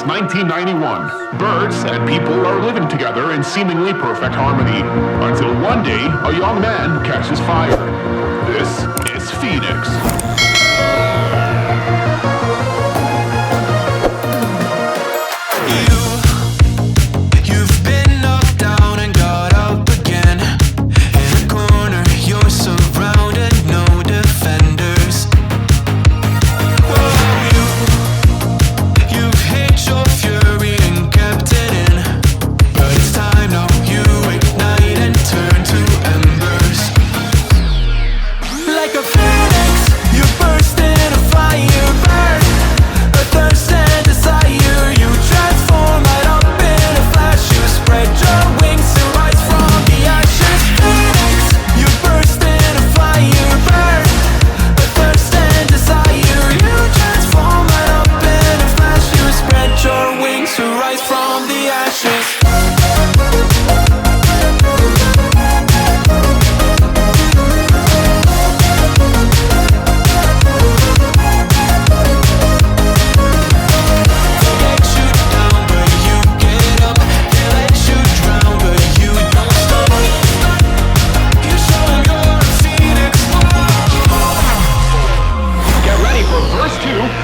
1991. Birds and people are living together in seemingly perfect harmony, until one day a young man catches fire. This is Phoenix. You've been knocked down and got up again. In a corner, you're surrounded, no defenders. You've hid your fury and kept it in, but it's time now you ignite and turn to embers. Like a phoenix, you burst in a fire burn, a thirst and desire. You transform right up in a flash. You spread your wings and rise from the ashes. Phoenix, you burst in a fire burn, a thirst and desire. You transform right up in a flash. You spread your wings to rise from the ashes.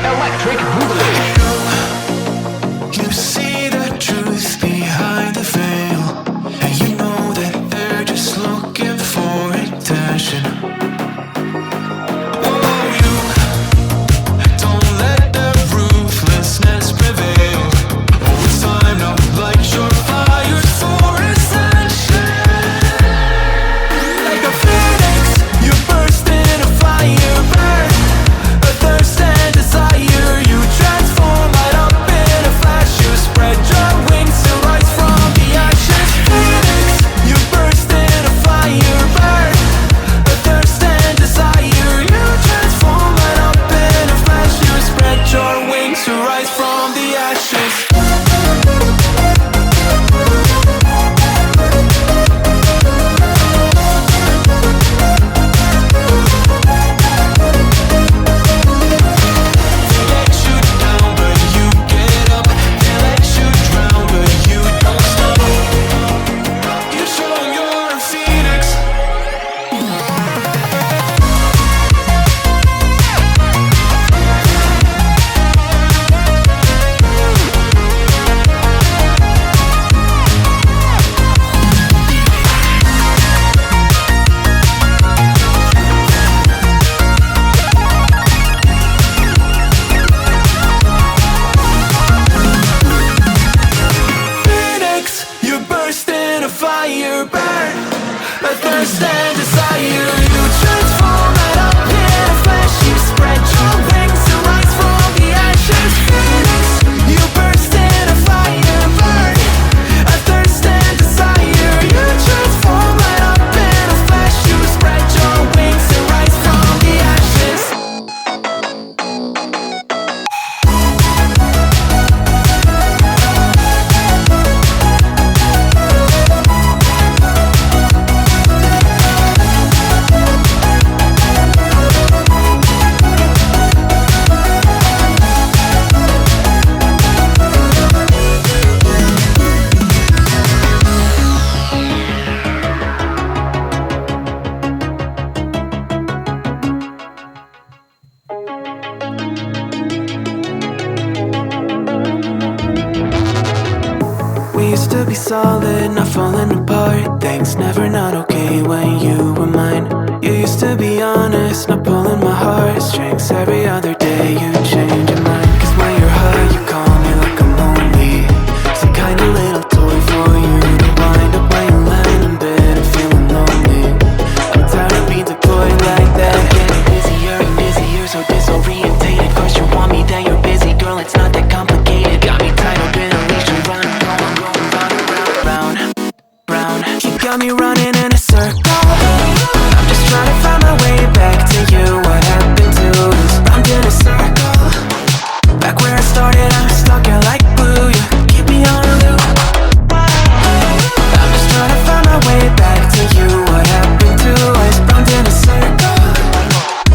Electric Boogaloo. You see the truth behind the veil, and you know that they're just looking for attention. Oh, you don't let the ruthlessness prevail. Oh, it's time now, light your fires for ascension. Like a phoenix, you burst in a fire burn, a thirst and desire. You transform right up in a flash. You spread your wings to rise from the ashes. Phoenix, you burst in a fire burn, a thirst and desire. You transform right up in a flash. You spread your wings to rise from the ashes. Fire burn, a thirst and desire. You transform right up in a flash. You spread your wings to rise from the ashes. Phoenix, you burst in a fire burn, a thirst and desire. You transform right up in a flash. You spread your wings to rise from the ashes. We used to be solid, not falling apart. Things never not okay when you were mine. You used to be honest, not pulling my heartstrings. Every other day you change your mind. Cause when you're high you call me like I'm lonely. Some kind of little toy for you to wind up when you land in bed and feeling lonely. I'm tired of being deployed like that. Getting busier and busier, so disorientated. First you want me, then you're busy. Girl, it's not that complicated. Got me tied up in a leash and run, going round and round, round. You got me running in a circle. I'm just trying to find my way back to you. What happened to us? Round in a circle. Back where I started, I'm stuck here like glue. You keep me on a loop. I'm just trying to find my way back to you. What happened to us? Round in a circle.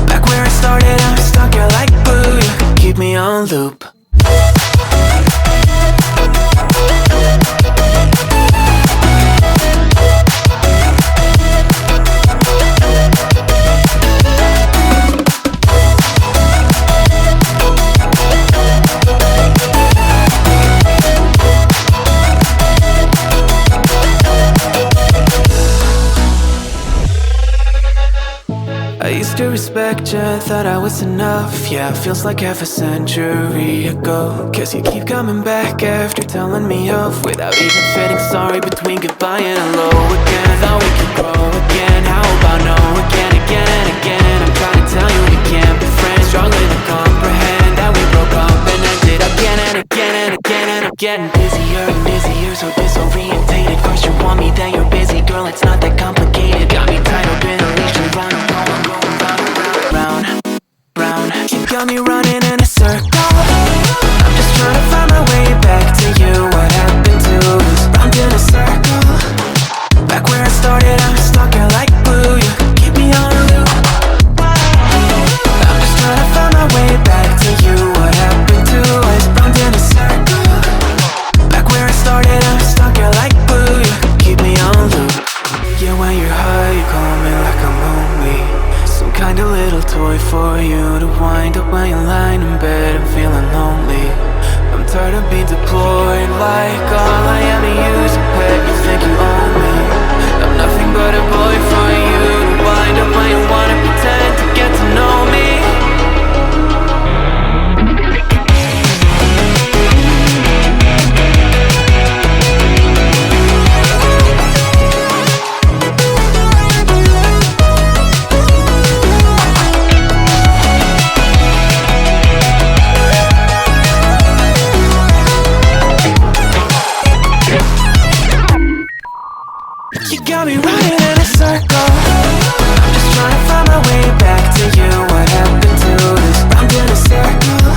Back where I started, I'm stuck here like glue. You keep me on loop. to respect ya, thought I was enough. Yeah, feels like half a century ago. Cause you keep coming back after telling me off, without even saying sorry between goodbye and hello again. Thought we could grow again, how about no again, again and again. I'm trying to tell you we can't be friends, struggling to comprehend that we broke up and ended again and again and again. And I'm getting busier and busier, so disorientated. First you want me, then you're busy, girl, it's not that complicated. Got me tied up in a leash and round and round and round and round, round. You got me running in a circle. I'm just trying to find my way back to you. What happened to us? Round in a circle. Back where I started, I'm stuck here like glue. You keep me on a loop. I'm just trying to find my way back to you. What happened to us? Round in a circle. Back where I started, I'm stuck here like glue. You keep me on a loop. Yeah, when you're high, you call me like I'm lonely. Some kind of little toy for you to wind up when you're lying in bed and feeling lonely. I'm tired of being deployed like all I am to use a pet. You think you own me? I'm nothing but a boy for you to wind up when you wanna pretend to get to know me. You got me running in a circle. I'm just trying to find my way back to you. What happened to us? Round in a circle.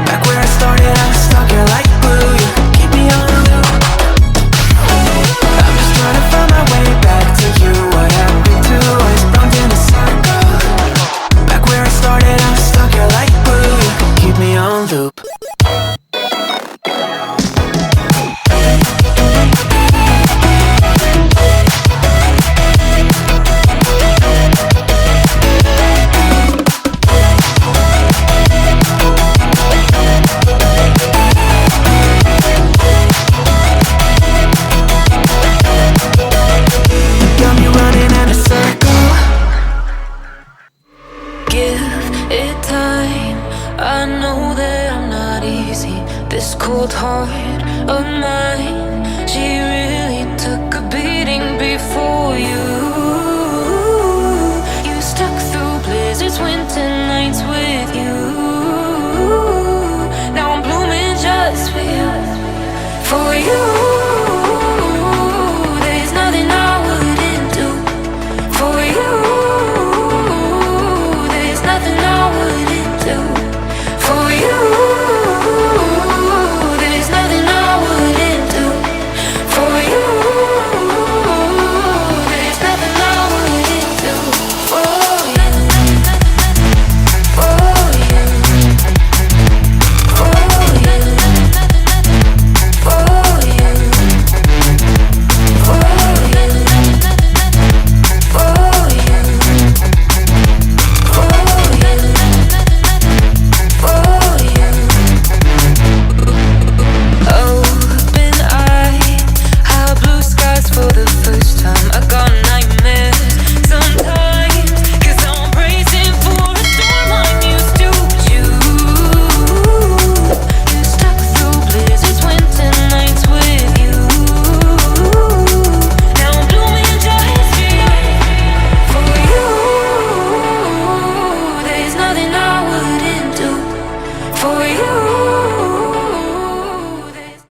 Back where I started, I'm stuck here like glue. You keep me on a loop. I'm just trying to find my way back to you. What happened to us? Round in a circle. Back where I started, I'm stuck here like glue. You keep me on loop. This cold heart of mine, she really took a beating before you. You stuck through blizzards, winter nights with you. Now I'm blooming just for you, for you.